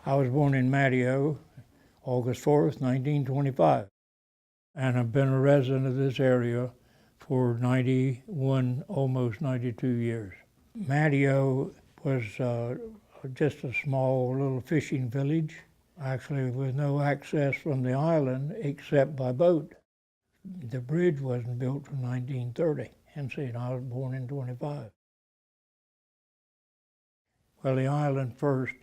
I was born in Matteo, August 4th, 1925, and I've been a resident of this area for 91, almost 92 years. Matteo was just a small little fishing village, actually with no access from the island except by boat. The bridge wasn't built till 1930, and see, I was born in 25. Well, the island first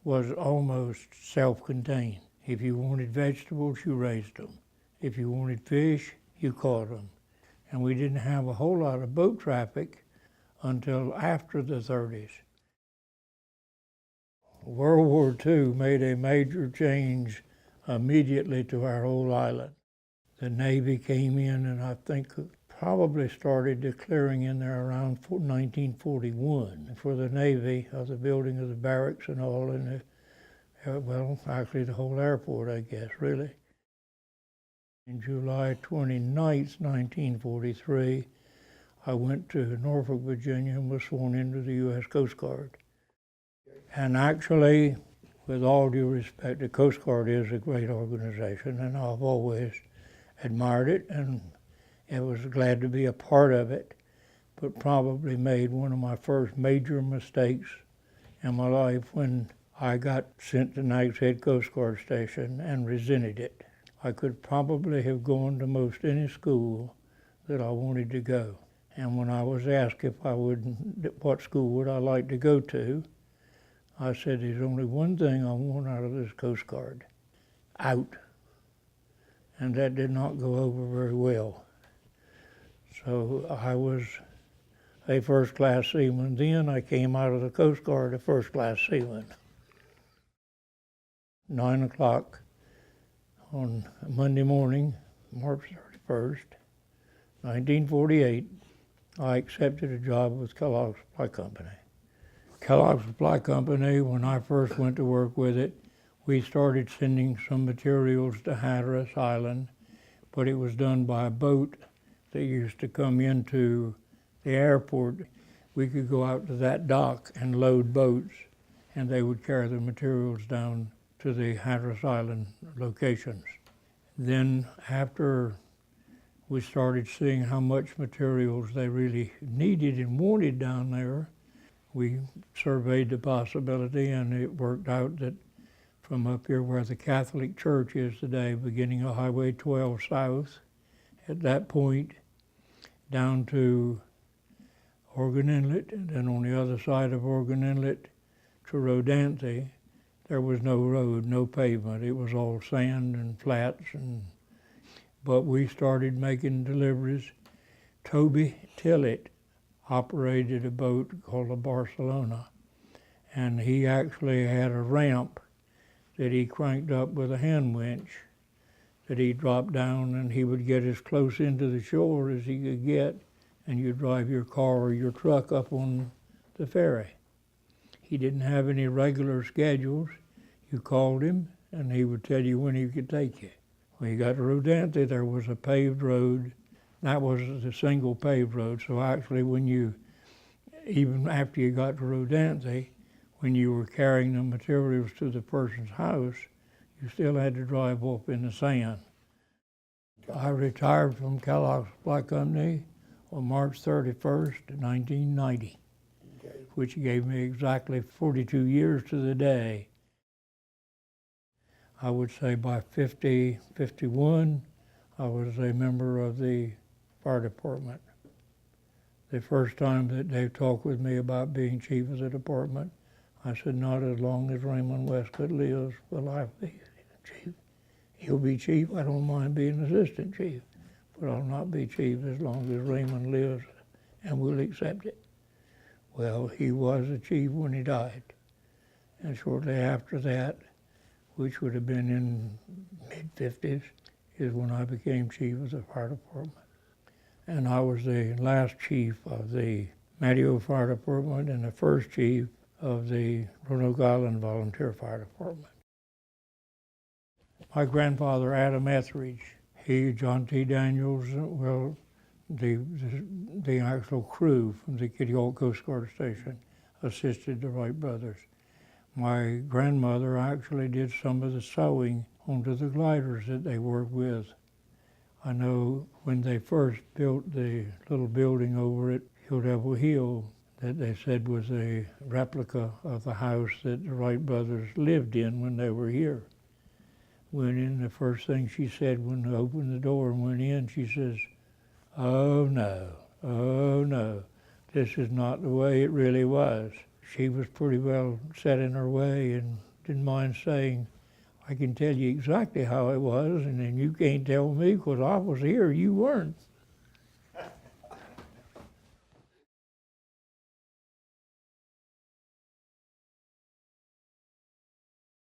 was almost self-contained. If you wanted vegetables, you raised them. If you wanted fish, you caught them. And we didn't have a whole lot of boat traffic until after the 30s. World War II made a major change immediately to our whole island. The Navy came in, and I think probably started declaring in there around 1941 for the Navy of the building of the barracks and all, and well, actually the whole airport, I guess, really. In July 29th, 1943, I went to Norfolk, Virginia, and was sworn into the U.S. Coast Guard. And actually, with all due respect, the Coast Guard is a great organization, and I've always admired it, and I was glad to be a part of it, but probably made one of my first major mistakes in my life when I got sent to Nags Head Coast Guard Station and resented it. I could probably have gone to most any school that I wanted to go. And when I was asked if I would, what school would I like to go to, I said, there's only one thing I want out of this Coast Guard, out. And that did not go over very well. So I was a first-class seaman. Then I came out of the Coast Guard a first-class seaman. 9 o'clock on Monday morning, March 31st, 1948, I accepted a job with Kellogg's Supply Company. Kellogg's Supply Company, when I first went to work with it, we started sending some materials to Hatteras Island, but it was done by a boat that used to come into the airport. We could go out to that dock and load boats, and they would carry the materials down to the Hatteras Island locations. Then after we started seeing how much materials they really needed and wanted down there, we surveyed the possibility, and it worked out that from up here where the Catholic Church is today, beginning of Highway 12 south, at that point down to Organ Inlet, and then on the other side of Organ Inlet to Rodanthe, there was no road, no pavement. It was all sand and flats, but we started making deliveries. Toby Tillett operated a boat called the Barcelona, and he actually had a ramp that he cranked up with a hand winch that he dropped down, and he would get as close into the shore as he could get, and you drive your car or your truck up on the ferry. He didn't have any regular schedules. You called him, and he would tell you when he could take you. When you got to Rodanthe, there was a paved road. That was the single paved road, so actually when you, even after you got to Rodanthe, when you were carrying the materials to the person's house, you still had to drive up in the sand. I retired from Kellogg's Supply Company on March 31st, 1990, which gave me exactly 42 years to the day. I would say by 51, I was a member of the fire department. The first time that they talked with me about being chief of the department, I said, not as long as Raymond Westcott lives will I be chief. He'll be chief. I don't mind being assistant chief, but I'll not be chief as long as Raymond lives, and we'll accept it. Well, he was a chief when he died. And shortly after that, which would have been in mid-50s, is when I became chief of the fire department. And I was the last chief of the Matteo Fire Department and the first chief of the Roanoke Island Volunteer Fire Department. My grandfather, Adam Etheridge, he, John T. Daniels, well, the actual crew from the Kitty Hawk Coast Guard Station assisted the Wright brothers. My grandmother actually did some of the sewing onto the gliders that they worked with. I know when they first built the little building over at Hill Devil Hill that they said was a replica of the house that the Wright brothers lived in when they were here. Went in, the first thing she said when I opened the door and went in, she says, oh no, this is not the way it really was. She was pretty well set in her way and didn't mind saying, I can tell you exactly how it was, and then you can't tell me because I was here, you weren't.